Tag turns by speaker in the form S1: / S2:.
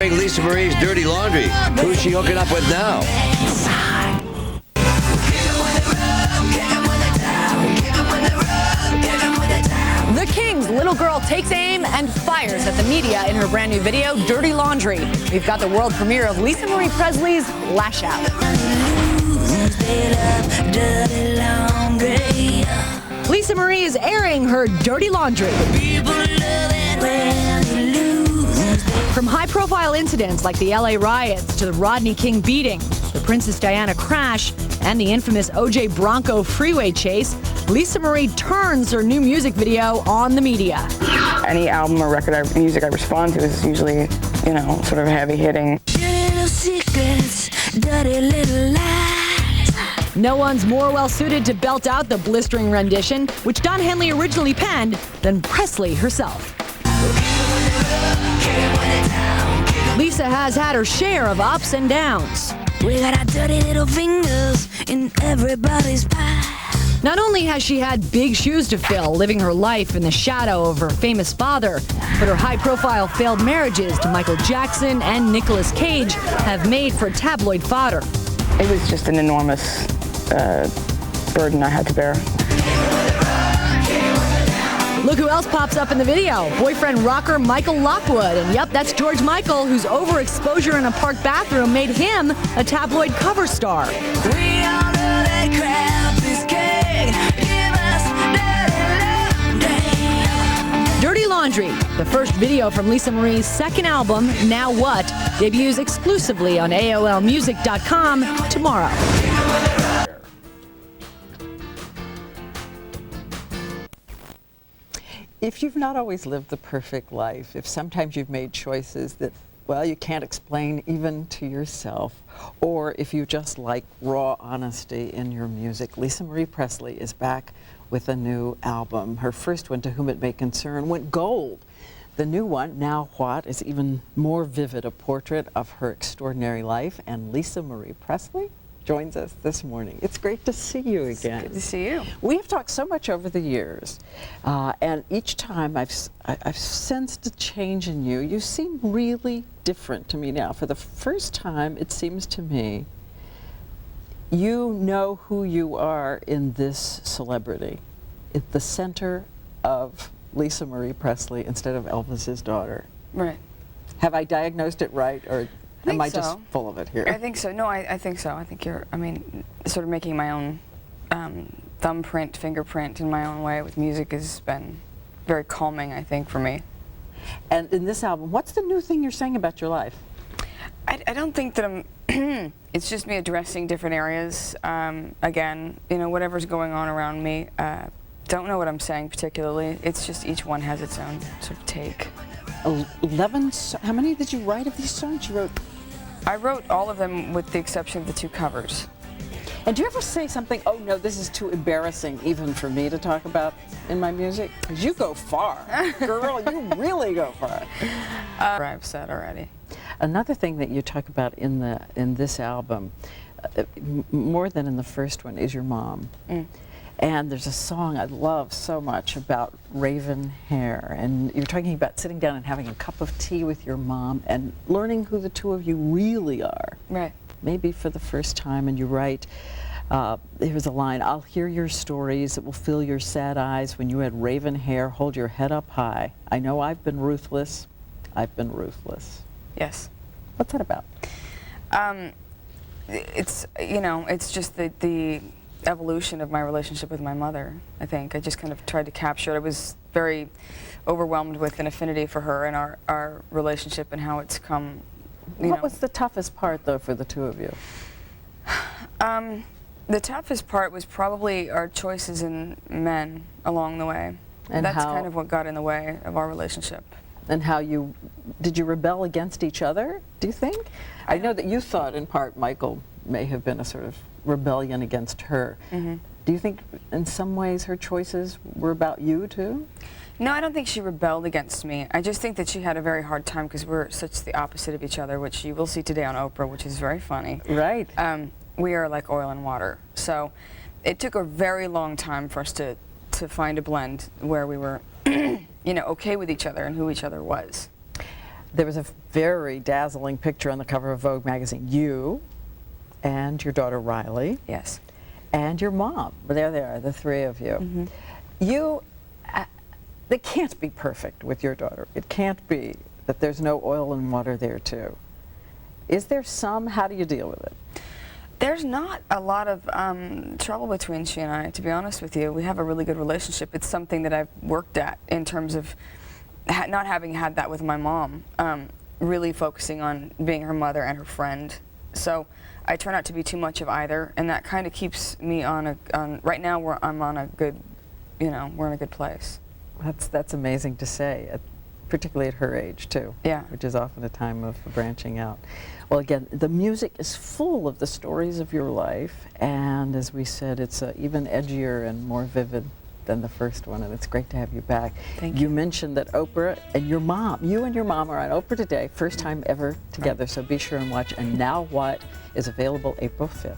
S1: Lisa Marie's dirty laundry. Who's she hooking up with now?
S2: The King's little girl takes aim and fires at the media in her brand new video, Dirty Laundry. We've got the world premiere of Lisa Marie Presley's Lash Out. Lisa Marie is airing her dirty laundry. From high-profile incidents like the LA riots to the Rodney King beating, the Princess Diana crash, and the infamous O.J. Bronco freeway chase, Lisa Marie turns her new music video on the media.
S3: Any album or record music I respond to is usually, you know, sort of heavy-hitting.
S2: No one's more well-suited to belt out the blistering rendition, which Don Henley originally penned, than Presley herself. Lisa has had her share of ups and downs.
S4: We got our dirty little fingers in everybody's pie.
S2: Not only has she had big shoes to fill, living her life in the shadow of her famous father, but her high-profile failed marriages to Michael Jackson and Nicolas Cage have made for tabloid fodder.
S3: It was just an enormous burden I had to bear.
S2: Look who else pops up in the video. Boyfriend rocker Michael Lockwood. And yep, that's George Michael, whose overexposure in a park bathroom made him a tabloid cover star.
S4: We all know that crap is king. Give us
S2: Dirty Laundry, the first video from Lisa Marie's second album, Now What, debuts exclusively on AOLmusic.com tomorrow.
S5: If you've not always lived the perfect life, if sometimes you've made choices that, well, you can't explain even to yourself, or if you just like raw honesty in your music, Lisa Marie Presley is back with a new album. Her first one, To Whom It May Concern, went gold. The new one, Now What, is even more vivid, a portrait of her extraordinary life, and Lisa Marie Presley joins us this morning. It's great to see you again.
S3: Good to see you.
S5: We have talked so much over the years, and each time I've sensed a change in you. You seem really different to me now. For the first time, it seems to me, you know who you are in this celebrity. At the center of Lisa Marie Presley instead of Elvis's daughter.
S3: Right.
S5: Have I diagnosed it right, or am I just full of it here?
S3: I think so. No, I think so. I think you're, I mean, sort of making my own thumbprint, fingerprint in my own way with music has been very calming, I think, for me.
S5: And in this album, what's the new thing you're saying about your life?
S3: I don't think that I'm, it's just me addressing different areas. Again, you know, whatever's going on around me, don't know what I'm saying particularly. It's just each one has its own sort of take.
S5: 11, how many did you write of these songs? You wrote?
S3: I wrote all of them with the exception of the two covers.
S5: And do you ever say something, oh no, this is too embarrassing even for me to talk about in my music? Because you go far. Girl, you really go far.
S3: I've said already.
S5: Another thing that you talk about in this album, more than in the first one, is your mom. Mm. And there's a song I love so much about raven hair, and you're talking about sitting down and having a cup of tea with your mom and learning who the two of you really are.
S3: Right.
S5: Maybe for the first time, and you write, here's a line, I'll hear your stories, it will fill your sad eyes. When you had raven hair, hold your head up high. I know I've been ruthless, I've been ruthless.
S3: Yes.
S5: What's that about?
S3: It's, you know, it's just the evolution of my relationship with my mother, I think. I just kind of tried to capture it. I was very overwhelmed with an affinity for her and our relationship and how it's come,
S5: What was the toughest part, though, for the two of you?
S3: The toughest part was probably our choices in men along the way.
S5: And
S3: that's kind of what got in the way of our relationship.
S5: And how did you rebel against each other, do you think? I know that you thought, in part, Michael may have been a sort of rebellion against her. Mm-hmm. Do you think, in some ways, her choices were about you, too?
S3: No, I don't think she rebelled against me. I just think that she had a very hard time because we're such the opposite of each other, which you will see today on Oprah, which is very funny.
S5: Right.
S3: We are like oil and water. So it took a very long time for us to find a blend where we were, you know, okay with each other and who each other was.
S5: There was a very dazzling picture on the cover of Vogue magazine. You and your daughter Riley.
S3: Yes.
S5: And your mom. There they are, the three of you. You, they can't be perfect with your daughter. It can't be that there's no oil and water there too. Is there some? How do you deal with it?
S3: There's not a lot of trouble between she and I, to be honest with you. We have a really good relationship. It's something that I've worked at in terms of not having had that with my mom, really focusing on being her mother and her friend. So I try not to be too much of either, and that kind of keeps me on right now I'm on a good, we're in a good place.
S5: That's amazing to say, particularly at her age too.
S3: Yeah.
S5: Which is often a time of branching out. Well, again, the music is full of the stories of your life, and as we said, it's even edgier and more vivid than the first one, and it's great to have you back.
S3: Thank you.
S5: You mentioned that Oprah and your mom, you and your mom are on Oprah Today, first time ever together, so be sure and watch. And Now What is available April 5th.